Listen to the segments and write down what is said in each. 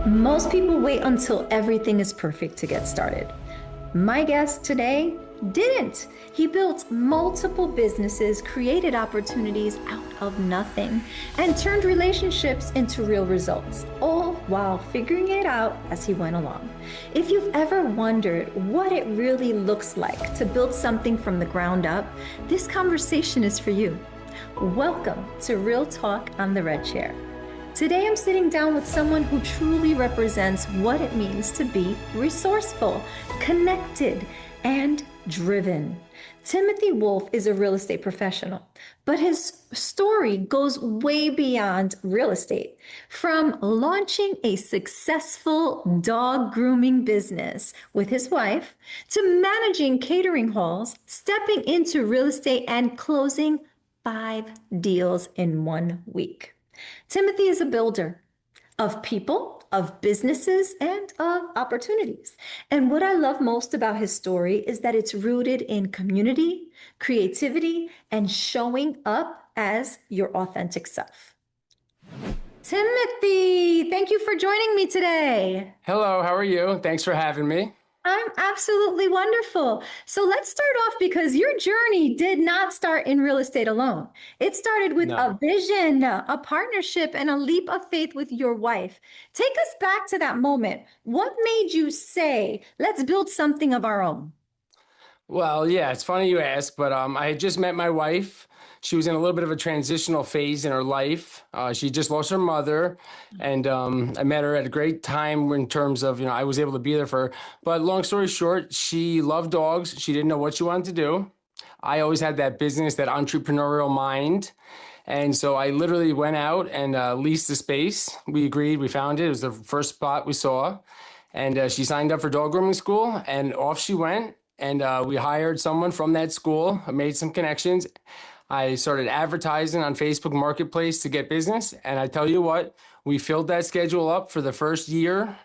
Most people wait until everything is perfect to get started. My guest today didn't. He built multiple businesses, created opportunities out of nothing, and turned relationships into real results, all while figuring it out as he went along. If you've ever wondered what it really looks like to build something from the ground up, this conversation is for you. Welcome to Real Talk on the Red Chair. Today I'm sitting down with someone who truly represents what it means to be resourceful, connected, and driven. Timothy Wolfe is a real estate professional, but his story goes way beyond real estate. From launching a successful dog grooming business with his wife, to managing catering halls, stepping into real estate, and closing 5 deals in 1 week. Timothy is a builder of people, of businesses, and of opportunities. And what I love most about his story is that it's rooted in community, creativity, and showing up as your authentic self. Timothy, thank you for joining me today. Hello, how are you? Thanks for having me. I'm absolutely wonderful. So let's start off because your journey did not start in real estate alone. It started with a vision, a partnership, and a leap of faith with your wife. Take us back to that moment. What made you say, let's build something of our own? Well, yeah, it's funny you ask, but I had just met my wife. She was in a little bit of a transitional phase in her life. She just lost her mother, and I met her at a great time in terms of, I was able to be there for her. But long story short, she loved dogs. She didn't know what she wanted to do. I always had that business, that entrepreneurial mind. And so I literally went out and leased the space. We agreed, we found it. It was the first spot we saw. And she signed up for dog grooming school, and off she went. And we hired someone from that school, made some connections. I started advertising on Facebook Marketplace to get business. And I tell you what, we filled that schedule up for the first year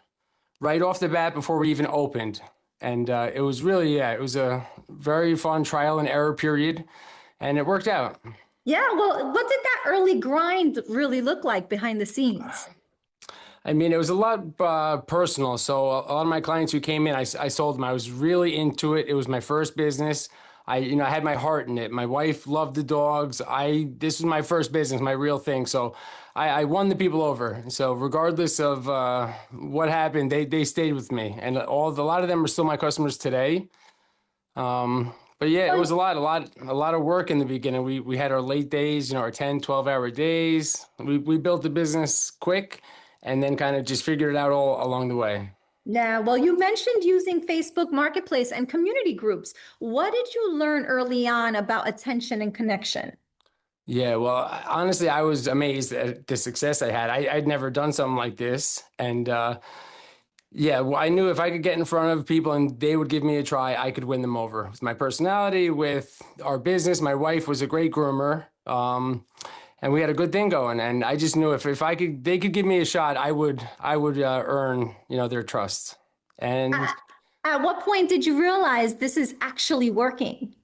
right off the bat before we even opened. And it was really, it was a very fun trial and error period. And it worked out. Yeah, well, what did that early grind really look like behind the scenes? I mean, it was a lot personal. So a lot of my clients who came in, I sold them. I was really into it. It was my first business. I had my heart in it. My wife loved the dogs. This was my first business, my real thing. So I won the people over. So regardless of what happened, they stayed with me. And a lot of them are still my customers today. But yeah, it was a lot of work in the beginning. We had our late days, our 10, 12-hour days. We built the business quick, and then kind of just figured it out all along the way. Yeah, well, you mentioned using Facebook Marketplace and community groups. What did you learn early on about attention and connection? Yeah, well, honestly, I was amazed at the success I had. I'd never done something like this. And well, I knew if I could get in front of people and they would give me a try, I could win them over. With my personality, with our business, my wife was a great groomer. And we had a good thing going, and I just knew if they could give me a shot, I would earn their trust. And at what point did you realize this is actually working?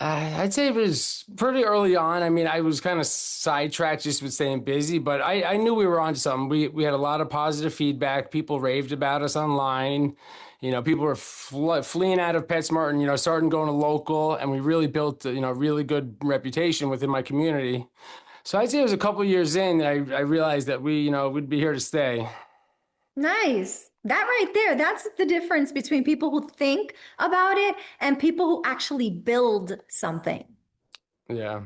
I'd say it was pretty early on. I mean, I was kind of sidetracked just with staying busy, but I knew we were onto something. We had a lot of positive feedback. People raved about us online. People were fleeing out of PetSmart and, starting going to local, and we really built, a really good reputation within my community. So I'd say it was a couple of years in that I realized that we'd be here to stay. Nice. That right there, that's the difference between people who think about it and people who actually build something. Yeah.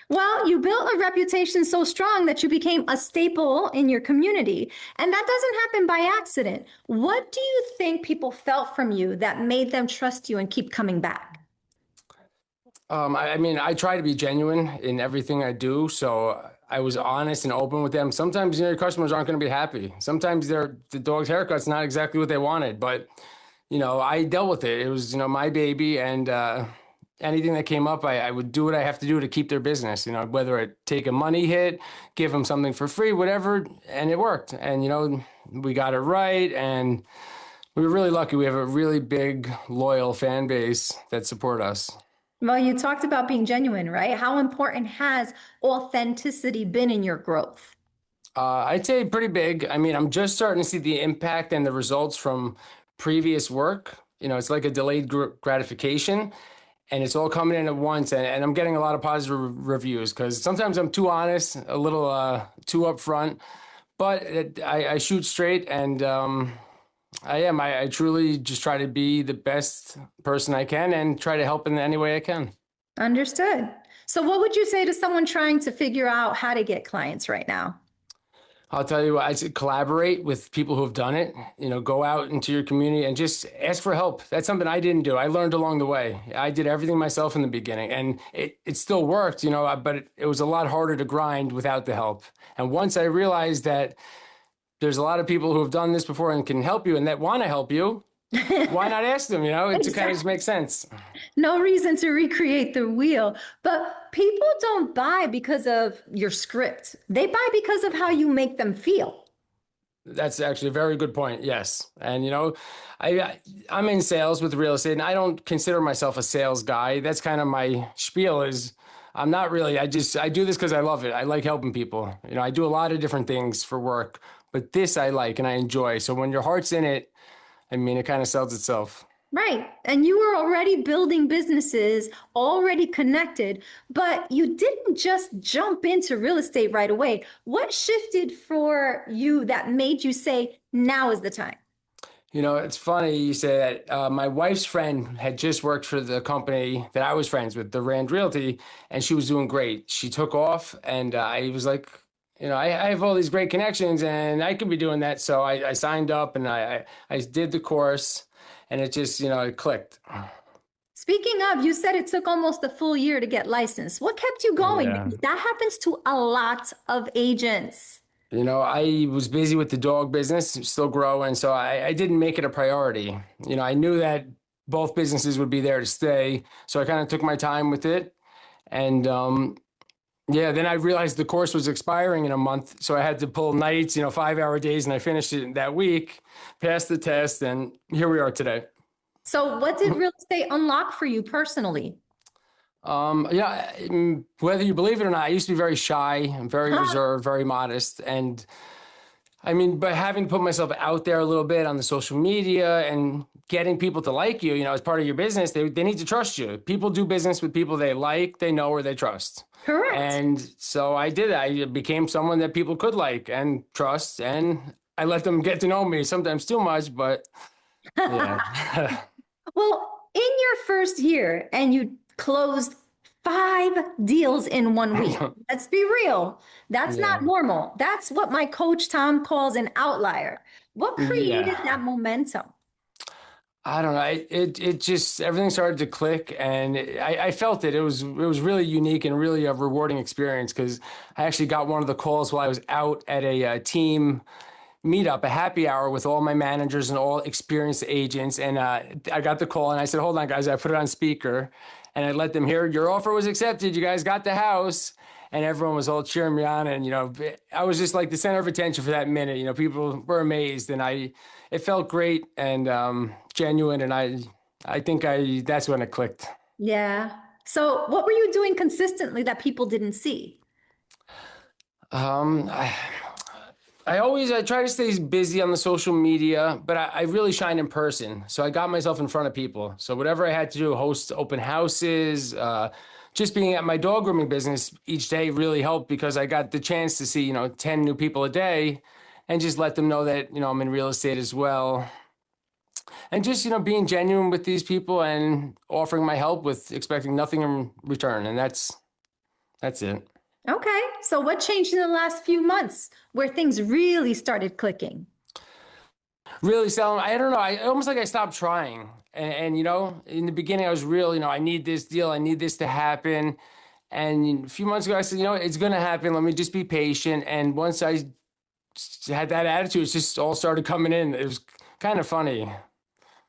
Well, you built a reputation so strong that you became a staple in your community. And that doesn't happen by accident. What do you think people felt from you that made them trust you and keep coming back? I mean, I try to be genuine in everything I do. So I was honest and open with them. Sometimes, your customers aren't going to be happy. Sometimes the dog's haircut's not exactly what they wanted. But, I dealt with it. It was, my baby. And anything that came up, I would do what I have to do to keep their business, whether it take a money hit, give them something for free, whatever. And it worked. And, we got it right. And we were really lucky. We have a really big, loyal fan base that support us. Well, you talked about being genuine, right? How important has authenticity been in your growth? I'd say pretty big. I mean, I'm just starting to see the impact and the results from previous work. It's like a delayed gratification, and it's all coming in at once. And I'm getting a lot of positive reviews because sometimes I'm too honest, a little too upfront, but I shoot straight, and I am. I truly just try to be the best person I can and try to help in any way I can. Understood. So, what would you say to someone trying to figure out how to get clients right now? I'll tell you what, I say collaborate with people who have done it. Go out into your community and just ask for help. That's something I didn't do. I learned along the way. I did everything myself in the beginning, and it still worked, but it was a lot harder to grind without the help. And once I realized that there's a lot of people who have done this before and can help you and that want to help you, why not ask them? It kind of just makes sense. No reason to recreate the wheel. But people don't buy because of your script, they buy because of how you make them feel. That's actually a very good point. Yes. And I'm in sales with real estate, and I don't consider myself a sales guy. That's kind of my spiel is I'm not really. I do this because I love it. I like helping people. I do a lot of different things for work, but this I like and I enjoy. So when your heart's in it, I mean, it kind of sells itself. Right. And you were already building businesses, already connected, but you didn't just jump into real estate right away. What shifted for you that made you say, now is the time? It's funny you say that. My wife's friend had just worked for the company that I was friends with, the Rand Realty, and she was doing great. She took off, and I was like, I have all these great connections, and I could be doing that. So I signed up, and I did the course, and it just, it clicked. Speaking of, you said it took almost a full year to get licensed. What kept you going? Yeah. Because that happens to a lot of agents. I was busy with the dog business, still growing, so I didn't make it a priority. I knew that both businesses would be there to stay, so I kind of took my time with it. And yeah, then I realized the course was expiring in a month, so I had to pull nights, 5-hour days, and I finished it that week, passed the test, and here we are today. So, what did real estate unlock for you personally? Whether you believe it or not, I used to be very shy, very reserved, very modest, and I mean, but having put myself out there a little bit on the social media and getting people to like you, as part of your business, they need to trust you. People do business with people they like, they know, or they trust. Correct. And so I did. I became someone that people could like and trust, and I let them get to know me, sometimes too much, but yeah. Well, in your first year, and you closed 5 deals in 1 week. Let's be real. That's Yeah. not normal. That's what my coach Tom calls an outlier. What created Yeah. that momentum? I don't know. It just everything started to click, and I felt it. It was really unique and really a rewarding experience because I actually got one of the calls while I was out at a team meetup, a happy hour with all my managers and all experienced agents. And I got the call and I said, hold on, guys. I put it on speaker and I let them hear your offer was accepted. You guys got the house. And everyone was all cheering me on. And, I was just like the center of attention for that minute. People were amazed and it felt great and genuine. And I think that's when it clicked. Yeah. So, what were you doing consistently that people didn't see? Um, I, I try to stay busy on the social media, but I really shine in person. So I got myself in front of people. So whatever I had to do, host open houses, just being at my dog grooming business each day really helped because I got the chance to see, 10 new people a day and just let them know that, I'm in real estate as well. And just, being genuine with these people and offering my help with expecting nothing in return. And that's it. Okay. So, what changed in the last few months where things really started clicking? Really selling. I don't know. I almost like I stopped trying. And in the beginning, I was real, I need this deal. I need this to happen. And a few months ago, I said, it's going to happen. Let me just be patient. And once I had that attitude, it just all started coming in. It was kind of funny.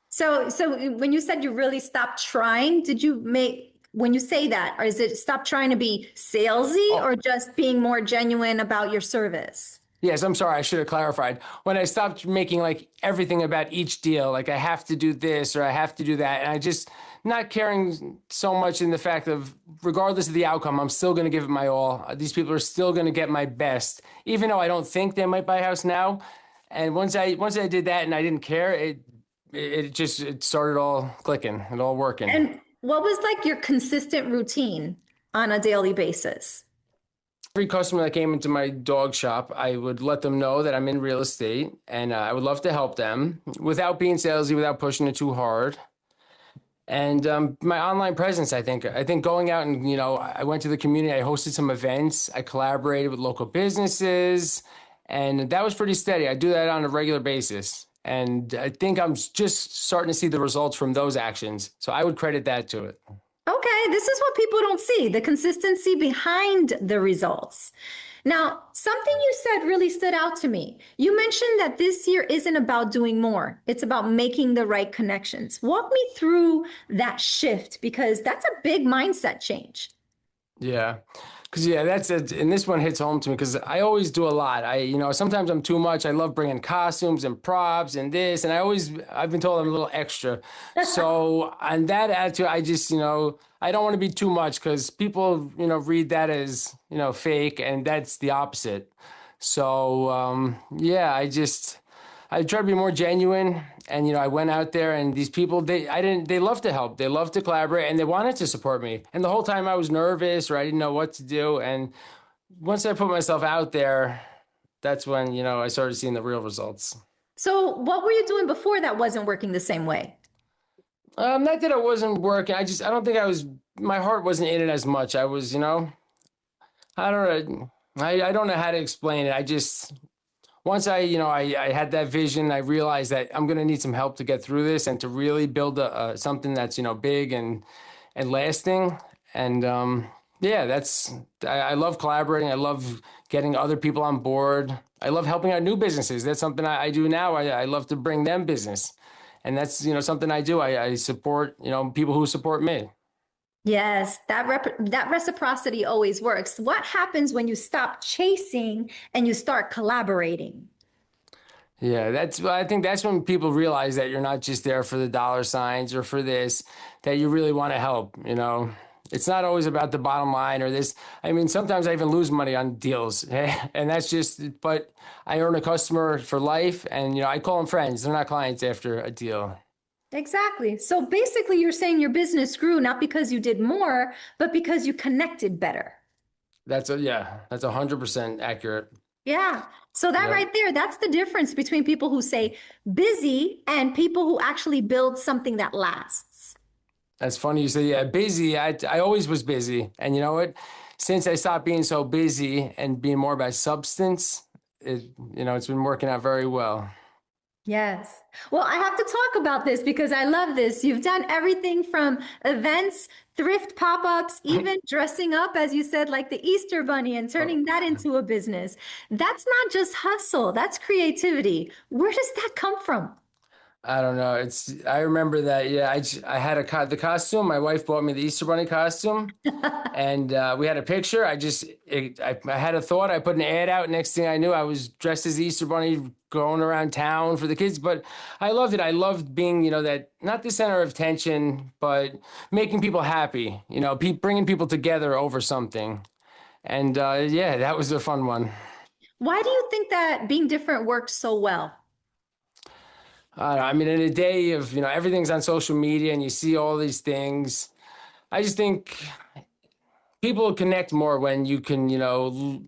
So when you said you really stopped trying, did you make, when you say that, or is it stop trying to be salesy or just being more genuine about your service? Yes, I'm sorry. I should have clarified. When I stopped making like everything about each deal, like I have to do this or I have to do that. And I just not caring so much in the fact of regardless of the outcome, I'm still going to give it my all. These people are still going to get my best, even though I don't think they might buy a house now. And once I did that and I didn't care, it started all clicking and all working. And what was like your consistent routine on a daily basis? Every customer that came into my dog shop, I would let them know that I'm in real estate and I would love to help them without being salesy, without pushing it too hard. And my online presence, I think going out and, I went to the community, I hosted some events, I collaborated with local businesses, and that was pretty steady. I do that on a regular basis. And I think I'm just starting to see the results from those actions. So I would credit that to it. Okay, this is what people don't see, the consistency behind the results. Now, something you said really stood out to me. You mentioned that this year isn't about doing more, it's about making the right connections. Walk me through that shift because that's a big mindset change. Yeah. Cause that's it. And this one hits home to me because I always do a lot. Sometimes I'm too much. I love bringing costumes and props and this, and I've been told I'm a little extra. So on that attitude, I don't want to be too much because people, read that as, fake, and that's the opposite. So, I try to be more genuine, and I went out there, and these people they love to help, they love to collaborate, and they wanted to support me. And the whole time I was nervous, or I didn't know what to do. And once I put myself out there, that's when I started seeing the real results. So, what were you doing before that wasn't working the same way? Not that it wasn't working. I don't think my heart wasn't in it as much. I was, I don't know. I don't know how to explain it. Once I had that vision, I realized that I'm going to need some help to get through this and to really build something that's, big and lasting. And I love collaborating. I love getting other people on board. I love helping out new businesses. That's something I do now. I love to bring them business. And that's, something I do. I support, people who support me. Yes, that reciprocity always works. What happens when you stop chasing and you start collaborating? Yeah, I think that's when people realize that you're not just there for the dollar signs or for this, that you really want to help. It's not always about the bottom line or this. I mean, sometimes I even lose money on deals and but I earn a customer for life and, I call them friends. They're not clients after a deal. Exactly. So basically, you're saying your business grew not because you did more, but because you connected better. That's 100% accurate. Yeah. So that Yeah. right there, that's the difference between people who say busy and people who actually build something that lasts. That's funny you say, yeah, busy. I always was busy. And you know what? Since I stopped being so busy and being more about substance, it's been working out very well. Yes. Well, I have to talk about this because I love this. You've done everything from events, thrift pop-ups, even dressing up, as you said, like the Easter Bunny and turning that into a business. That's not just hustle, that's creativity. Where does that come from? I don't know. I remember that. Yeah, I had the costume. My wife bought me the Easter Bunny costume, and we had a picture. I had a thought. I put an ad out. Next thing I knew, I was dressed as the Easter Bunny, going around town for the kids. But I loved it. I loved being, that not the center of attention, but making people happy. Bringing people together over something. And that was a fun one. Why do you think that being different worked so well? I mean, in a day of, everything's on social media and you see all these things, I just think people connect more when you can,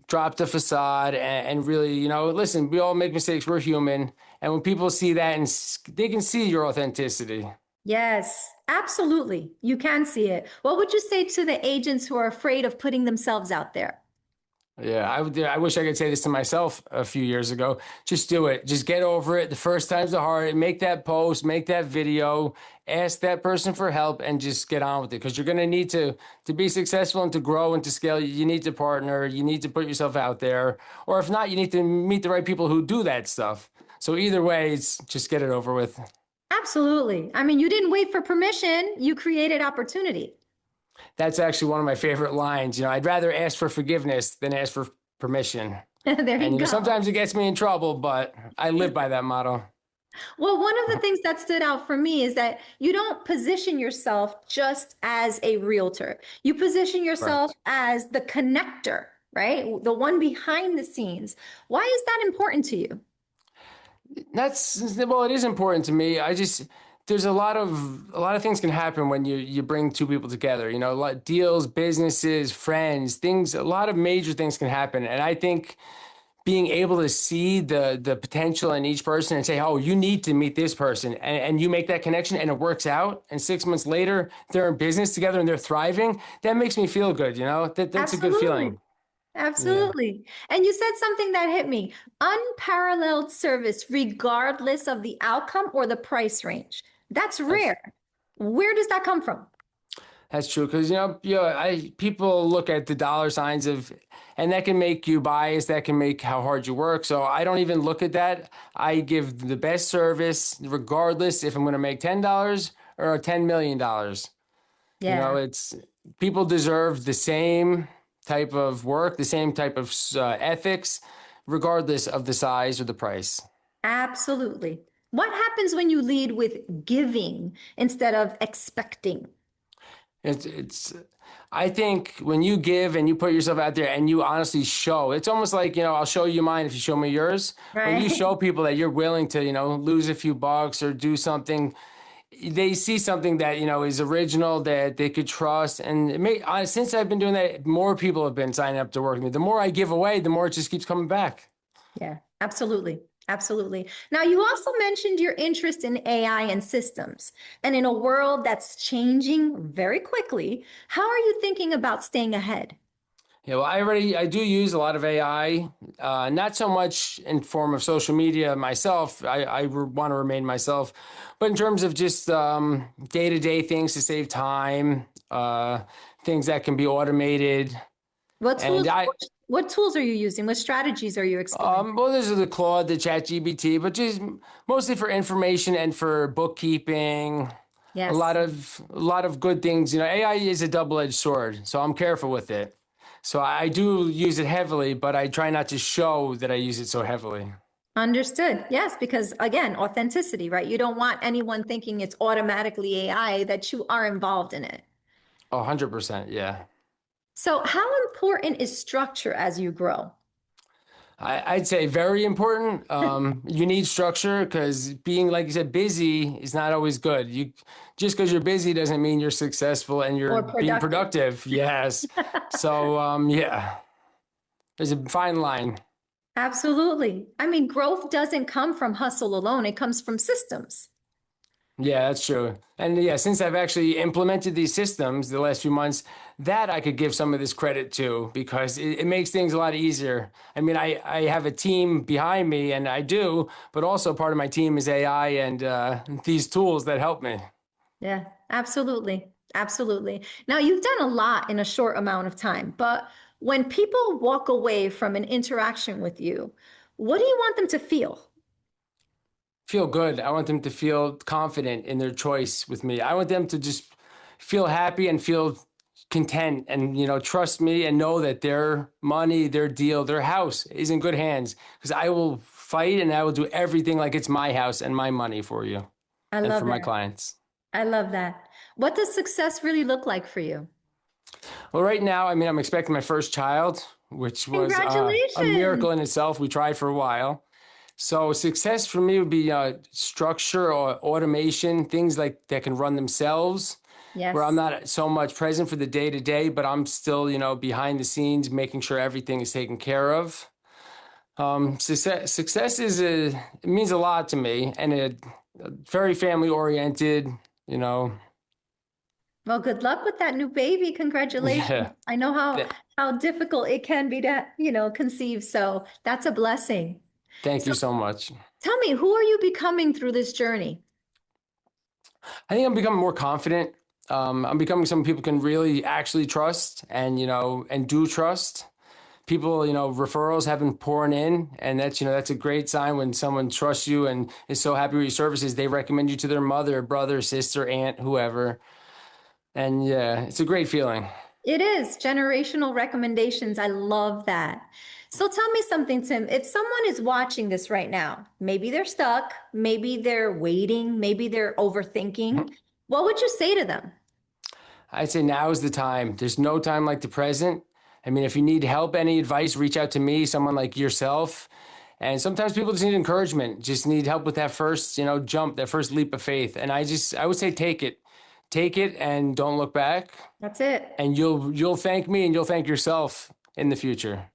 drop the facade and really, listen, we all make mistakes. We're human. And when people see that and they can see your authenticity. Yes, absolutely. You can see it. What would you say to the agents who are afraid of putting themselves out there? Yeah, I wish I could say this to myself a few years ago. Just do it. Just get over it. The first time's the hard. Make that post, make that video, ask that person for help, and just get on with it. Because you're going to need to be successful and to grow and to scale. You need to partner. You need to put yourself out there. Or if not, you need to meet the right people who do that stuff. So either way, it's just get it over with. Absolutely. I mean, you didn't wait for permission, you created opportunity. That's actually one of my favorite lines. I'd rather ask for forgiveness than ask for permission. There you And go. sometimes it gets me in trouble, but I live by that motto. Well, one of the things that stood out for me is that you don't position yourself just as a realtor. You position yourself Correct. as the connector, right? The one behind the scenes. Why is that important to you? That's well, it is important to me. I just there's a lot of things can happen when you bring two people together. You know, a lot deals, businesses, friends, things. A lot of major things can happen, and I think being able to see the potential in each person and say, oh, you need to meet this person, and you make that connection and it works out, and 6 months later they're in business together and they're thriving. That makes me feel good. You know, that's a good Absolutely. feeling. Yeah. Absolutely. And you said something that hit me. Unparalleled service, regardless of the outcome or the price range. That's That's rare. Where does that come from? That's true because I people look at the dollar signs of, and that can make you biased. That can make how hard you work. So I don't even look at that. I give the best service regardless if I'm going to make $10 or $10 million. You know, Yeah, it's people deserve the same type of work, the same type of ethics, regardless of the size or the price. absolutely. What happens when you lead with giving instead of expecting? It's I think when you give and you put yourself out there and you honestly show, it's almost like, I'll show you mine if you show me yours. When you Right? show people that you're willing to, lose a few bucks or do something, they see something that, is original that they could trust. And since I've been doing that, more people have been signing up to work with me. The more I give away, the more it just keeps coming back. Yeah, absolutely. Absolutely. Now, you also mentioned your interest in AI and systems. And in a world that's changing very quickly, how are you thinking about staying ahead? Yeah, well, I do use a lot of AI, not so much in form of social media myself. I want to remain myself, but in terms of just day-to-day things to save time, things that can be automated. What And tools, what tools are you using? What strategies are you exploring? well, there's the Claude, the Chat GBT, but just mostly for information and for bookkeeping. A lot Yes, of a lot of good things. AI is a double-edged sword, so I'm careful with it. So I do use it heavily, but I try not to show that I use it so heavily. understood. Yes, because again, authenticity, right? You don't want anyone thinking it's automatically AI, that you are involved in it. 100%, yeah. So, how important is structure as you grow? I'd say very important. You need structure because being, like you said, busy is not always good. You just because you're busy doesn't mean you're successful and you're Or being productive? productive. Yes. So yeah, there's a fine line. Absolutely. I mean, growth doesn't come from hustle alone, it comes from systems. Yeah, that's true. And yeah, since I've actually implemented these systems the last few months, that I could give some of this credit to because it makes things a lot easier. I mean, I have a team behind me and I do, but also part of my team is AI and these tools that help me. Yeah, absolutely. Absolutely. Now, you've done a lot in a short amount of time, but when people walk away from an interaction with you, what do you want them to feel? Feel good. I want them to feel confident in their choice with me. I want them to just feel happy and feel content and trust me and know that their money, their deal, their house is in good hands because I will fight and I will do everything like it's my house and my money for you I and love for my that. clients. I love that. What does success really look like for you? Well, right now, I mean, I'm expecting my first child, which was a Congratulations. miracle in itself. We tried for a while. So success for me would be structure or automation, things like that can run themselves, where I'm Yes. not so much present for the day to day, but I'm still, behind the scenes, making sure everything is taken care of. Success it means a lot to me, and very family oriented. You know, Well, good luck with that new baby. Congratulations. yeah. I know how difficult it can be to, conceive, so that's a blessing. Thank So you so much. tell me, who are you becoming through this journey? I think I'm becoming more confident. I'm becoming someone people can really actually trust, and do trust. People, referrals have been pouring in, and that's a great sign when someone trusts you and is so happy with your services. They recommend you to their mother, brother, sister, aunt, whoever. And yeah, it's a great feeling. It is generational recommendations. I love that. So tell me something, Tim. If someone is watching this right now, maybe they're stuck, maybe they're waiting, maybe they're overthinking, what would you say to them? I'd say now is the time. There's no time like the present. I mean, if you need help, any advice, reach out to me, someone like yourself. And sometimes people just need encouragement, just need help with that first, jump, that first leap of faith. And I would say take it and don't look back. That's it. And you'll thank me and you'll thank yourself in the future.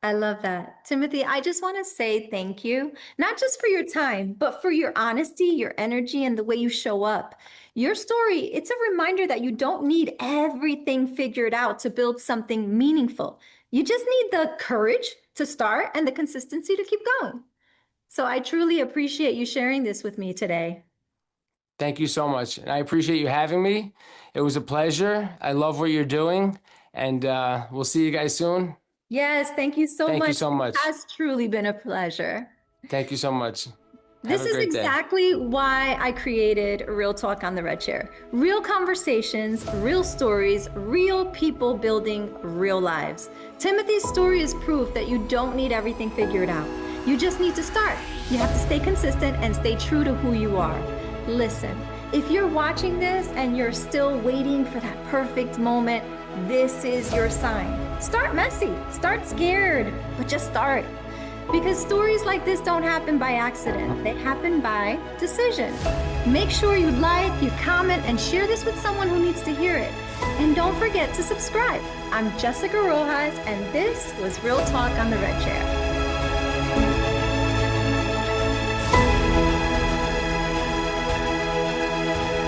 I love that. Timothy, I just want to say thank you, not just for your time, but for your honesty, your energy, and the way you show up. Your story, it's a reminder that you don't need everything figured out to build something meaningful. You just need the courage to start and the consistency to keep going. So I truly appreciate you sharing this with me today. Thank you so much. And I appreciate you having me. It was a pleasure. I love what you're doing. And we'll see you guys soon. Yes, thank you so much. Thank you so much. It has truly been a pleasure. Thank you so much. This is exactly why I created Real Talk on the Red Chair. Real conversations, real stories, real people building real lives. Timothy's story is proof that you don't need everything figured out. You just need to start. You have to stay consistent and stay true to who you are. Listen, if you're watching this and you're still waiting for that perfect moment, this is your sign. Start messy, start scared, but just start. Because stories like this don't happen by accident. They happen by decision. Make sure you like, you comment, and share this with someone who needs to hear it. And don't forget to subscribe. I'm Jessica Rojas, and this was Real Talk on the Red Chair.